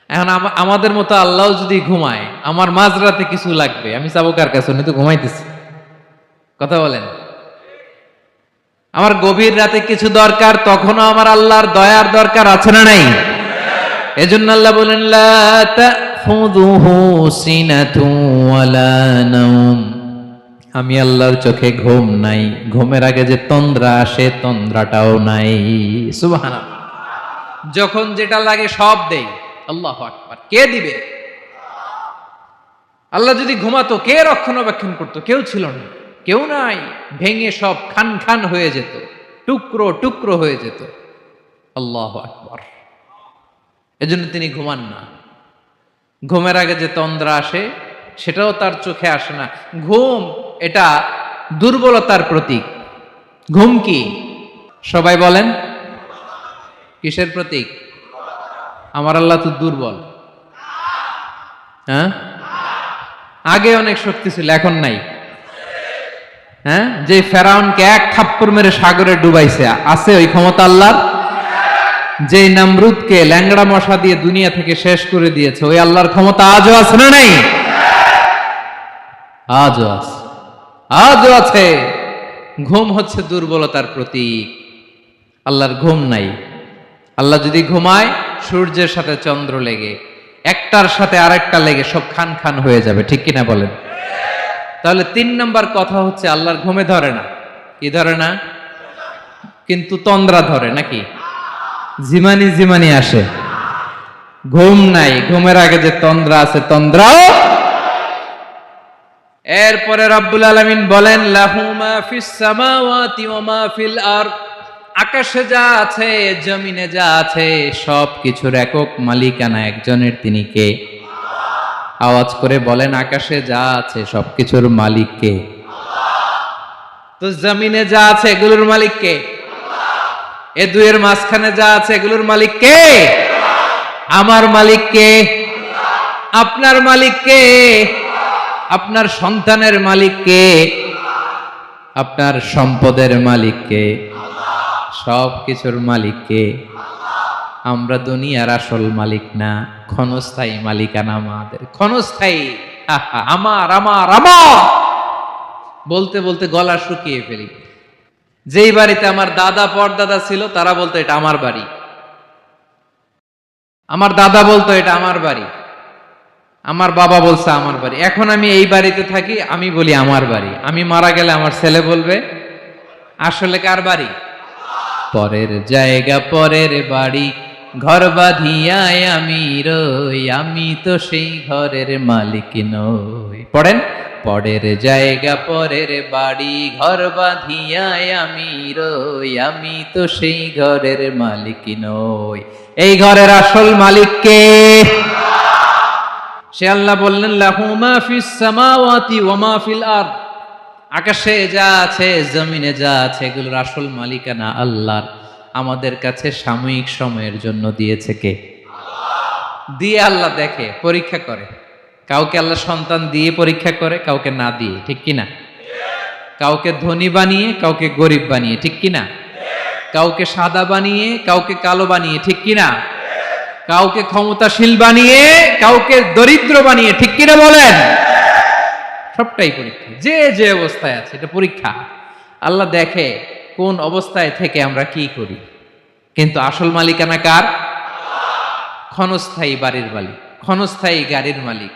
এখন আমাদের মতো আল্লাহ যদি ঘুমায়, আমার মাঝরাতে কিছু লাগবে, আমি যাবো কার কাছে? উনি তো ঘুমাইতেছি। কথা বলেন। আমার গভীর রাতে কিছু দরকার, তখনও আমার আল্লাহর দয়ার দরকার আছে না নাই? এজন্য আল্লাহ বলেন, লা তাখুযুহু সিনাতুন ওয়ালা নাওম। আমি আল্লাহর চোখে ঘুম নাই, ঘুমের আগে যে তন্দ্রা আসে, তন্দ্রাটাও নাই। সুবহানাল্লাহ। যখন যেটা লাগে সব দেই। আল্লাহু আকবার। কে দিবে? আল্লাহ যদি ঘুমাতো, কে রক্ষণাবেক্ষণ করতো? কেউ ছিল না, কেউ নাই। ভেঙে সব খান খান হয়ে যেত, টুকরো টুকরো হয়ে যেত। আল্লাহু আকবার। এজন্য তিনি ঘুমান না। ঘুমের আগে যে তন্দ্রা আসে, সেটাও তার চোখে আসে না। ঘুম এটা দুর্বলতার প্রতীক। ঘুম কি? সবাই বলেন, কিসের প্রতীক? আমার আল্লাহ তো দুর্বল। হ্যাঁ, আগে অনেক শক্তি ছিল, এখন নাই। হ্যাঁ, যে ফেরাউনকে এক থাপ্পড় মেরে সাগরে ডুবাইছে, আছে ওই ক্ষমতা আল্লাহর? যে নমরুদকে ল্যাংড়া মশা দিয়ে দুনিয়া থেকে শেষ করে দিয়েছে, ওই আল্লাহর ক্ষমতা আজও আছে না নাই? আজও আছে, আজও আছে। ঘুম হচ্ছে দুর্বলতার প্রতীক। আল্লাহর ঘুম নাই। আল্লাহ যদি ঘুমায়, সূর্যের সাথে চন্দ্র লেগে, একটার সাথে আরেকটা লেগে সব খান খান হয়ে যাবে। ঠিক কিনা বলেন? তাহলে 3 নাম্বার কথা হচ্ছে, আল্লাহর ঘুমে ধরে না। কি ধরে না? কিন্তু তন্দ্রা ধরে নাকি? জিমানি জিমানি আসে। ঘুম নাই, ঘুমের আগে যে তন্দ্রা আছে, তন্দ্রাও। এরপরে রব্বুল আলামিন বলেন, লাহু মা ফিস সামাওয়াতি ওয়া মা ফিল আরদ। আকাশে যা আছে, জমিনে যা আছে, সব কিছুর একক মালিকানা একজনের। তিনি কে? আওয়াজ করে বলেন, আকাশে যা আছে সবকিছুর মালিক কে? তো জমিনে যা আছে এগুলোর মালিক কে? এ দুয়ের মাঝখানে যা আছে এগুলোর মালিক কে? আমার মালিক কে? আপনার মালিক কে? আপনার সন্তানের মালিক কে? আপনার সম্পদের মালিক কে? সব কিছুর মালিক কে? আমরা দুনিয়ার আসল মালিক না, ক্ষণস্থায়ী মালিকানা আমাদের। ক্ষণস্থায়ী। আমার আমার আমার বলতে বলতে গলা শুকিয়ে ফেলি। যেই বাড়িতে আমার দাদা পরদাদা ছিল, তারা বলতো এটা আমার বাড়ি। আমার দাদা বলতো এটা আমার বাড়ি, আমার বাবা বলছে আমার বাড়ি। এখন আমি এই বাড়িতে থাকি, আমি বলি আমার বাড়ি। আমি মারা গেলে আমার ছেলে বলবে আসলে কার বাড়ি? পরের জায়গা পরের বাড়ি, ঘর বাঁধিয়ায় আমি রই, আমি তো সেই ঘরের মালিক নই। পড়েন, পরের জায়গা পরের বাড়ি, ঘর বাঁধিয়ায় আমি রই, আমি তো সেই ঘরের মালিক নই। এই ঘরের আসল মালিক কে? সে আল্লাহ বললেন, লাহু মা ফিস সামাওয়াতি ওয়া মা ফিল আরদ। আকাশে যা আছে, জমিনে যা আছে, এগুলোর আসল মালিকানা আল্লাহর। আমাদের কাছে সাময়িক সময়ের জন্য দিয়েছে কে? দিয়ে আল্লাহ দেখে, পরীক্ষা করে। কাউকে আল্লাহ সন্তান দিয়ে পরীক্ষা করে, কাউকে না দিয়ে। ঠিক কিনা? কাউকে ধনী বানিয়ে, কাউকে গরিব বানিয়ে। ঠিক কিনা? কাউকে সাদা বানিয়ে, কাউকে কালো বানিয়ে। ঠিক কিনা? কাউকে ক্ষমতাশীল বানিয়ে, কাউকে দরিদ্র বানিয়ে। ঠিক কিনা বলেন? সবটাই পরীক্ষা। যে যে অবস্থায় আছে, এটা পরীক্ষা। আল্লাহ দেখে কোন অবস্থায় থেকে আমরা কি করি। কিন্তু আসল মালিকানা কার? ক্ষণস্থায়ী বাড়ির মালিক, ক্ষণস্থায়ী গাড়ির মালিক।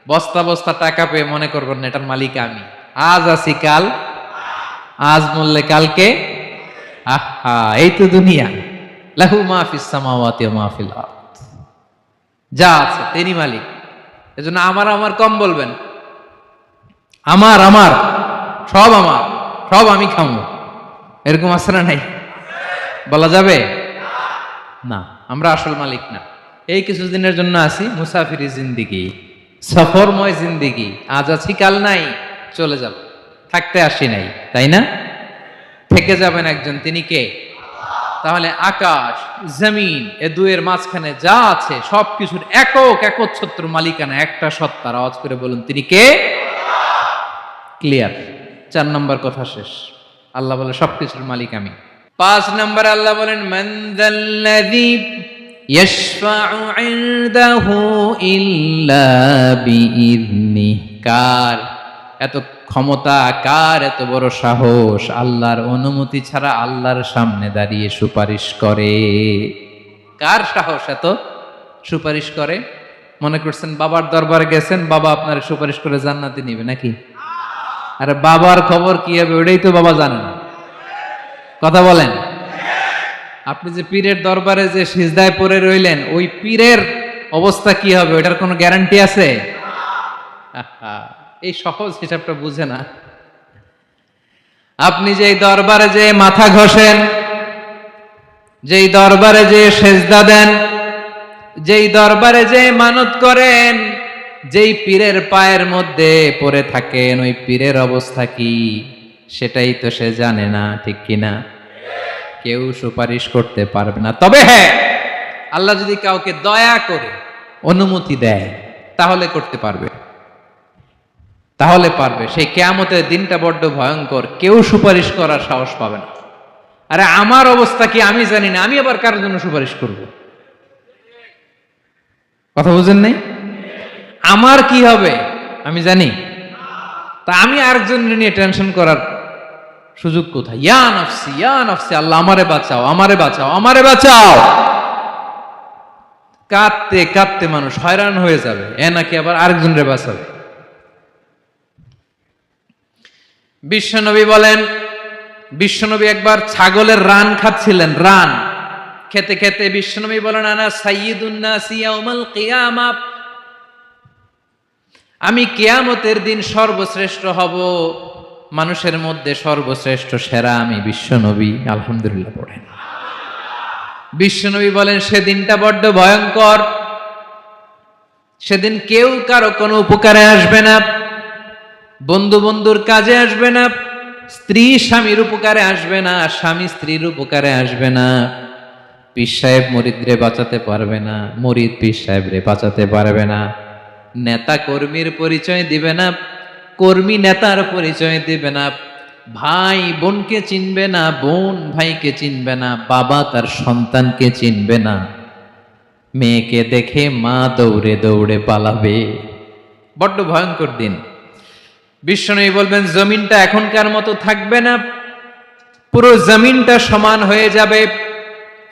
বস্তা বস্তা টাকা পেয়ে মনে করবেন না এটার মালিক আমি। আজ আছি কাল, আজ মরলে কালকে। আহা, এই তো দুনিয়া। লাহু মা ফিস সামাওয়াতি ওয়া মা ফিল আরদ। যা আছে তিনি মালিক। এজন্য আমার আমার কম বলবেন। আমার আমার সব আমার, সব আমি খাবো, এরকম আছে না নাই? বলা যাবে না। আমরা আসল মালিক না। এই কিছুদিনের জন্য আছি, মুসাফিরি জিন্দিগি, সফরময় জিন্দিগি। আজ আছি কাল নাই। চলে যাব, থাকতে আসি নাই, তাই না? থেকে যাবেন একজন, তিনি কে? তাহলে আকাশ জমিন এ দুয়ের মাঝখানে যা আছে সবকিছুর একক একচ্ছত্র মালিকানা একটা সত্তার। আওয়াজ করে বলুন, তিনি কে? ক্লিয়ার। 4 নম্বর কথা শেষ। আল্লাহ বলে সবকিছুর মালিক আমি। 5 নম্বর আল্লাহ বলেন, মান যাল্লাযী ইয়াশফাউ ইনদাহু ইল্লা বিইযনিহি। কার এত ক্ষমতা, কার এত বড় সাহস আল্লাহর অনুমতি ছাড়া আল্লাহর সামনে দাঁড়িয়ে সুপারিশ করে? কার সাহস এত সুপারিশ করে? মনে করছেন বাবার দরবারে গেছেন, বাবা আপনার সুপারিশ করে জান্নাতে নিবে নাকি? আরে বাবার খবর কি হবে ওটাই তো বাবা জানে না। কথা বলেন। আপনি যে পীরের দরবারে যে সিজদায় পড়ে রইলেন, ওই পীরের অবস্থা কি হবে ওটার কোনো গ্যারান্টি আছে? এই সহজ হিসাবটা বুঝে না। আপনি যেই দরবারে যে মাথা ঘষেন, যেই দরবারে যে সেজদা দেন, যেই দরবারে যে মানত করেন, যেই পীরের পায়ের মধ্যে পড়ে থাকেন, ওই পীরের অবস্থা কি সেটাই তো সে জানে না, ঠিক কিনা? কেউ সুপারিশ করতে পারবে না। তবে হ্যাঁ, আল্লাহ যদি কাউকে দয়া করে অনুমতি দেয় তাহলে করতে পারবে, তাহলে পারবে। সেই কিয়ামতের দিনটা বড্ড ভয়ঙ্কর, কেউ সুপারিশ করার সাহস পাবে না। আরে আমার অবস্থা কি আমি জানি না, আমি আবার কারোর জন্য সুপারিশ করব? কথা বুঝেন নাই? আমার কি হবে আমি জানি, তা আমি আরেকজনের নিয়ে টেনশন করার সুযোগ কোথায়? ইয়া নাফসি ইয়া নাফসি, আল্লাহ আমারে বাঁচাও, আমারে বাঁচাও, আমারে বাঁচাও। কাঁদতে কাঁদতে মানুষ হয়রান হয়ে যাবে, এ নাকি আবার আরেকজনের বাঁচাবে। বিশ্বনবী বলেন, বিশ্বনবী একবার ছাগলের রান খাচ্ছিলেন, রান খেতে খেতে বিশ্বনবী বলেন, আনা সাইয়্যিদুন নাসি ইয়াউমাল কিয়ামা, আমি কিয়ামতের দিন সর্বশ্রেষ্ঠ হব, মানুষের মধ্যে সর্বশ্রেষ্ঠ সেরা আমি বিশ্বনবী। আলহামদুলিল্লাহ পড়েন। বিশ্বনবী বলেন, সেদিনটা বড্ড ভয়ঙ্কর, সেদিন কেউ কারো কোনো উপকারে আসবে না, বন্ধু বন্ধুর কাজে আসবে না, স্ত্রী স্বামীর উপকারে আসবে না, স্বামী স্ত্রীর উপকারে আসবে না, পীর সাহেব মুরিদরে বাঁচাতে পারবে না, মুরিদ পীর সাহেবরে বাঁচাতে পারবে না, নেতা কর্মীর পরিচয় দিবে না, কর্মী নেতার পরিচয় দিবে না, ভাই বোনকে চিনবে না, বোন ভাইকে চিনবে না, বাবা তার সন্তানকে চিনবে না, মেয়েকে দেখে মা দৌড়ে দৌড়ে পালাবে। বড্ড ভয়ঙ্কর দিন। বিশ্বনবী বলবেন, জমিনটা এখনকার মতো থাকবে না, পুরো জমিনটা সমান হয়ে যাবে,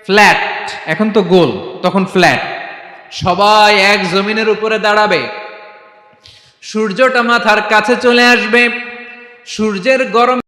ফ্ল্যাট। এখন তো গোল, তখন ফ্ল্যাট। সবাই এক জমিনের উপরে দাঁড়াবে, সূর্যটা মাথার কাছে চলে আসবে, সূর্যের গরম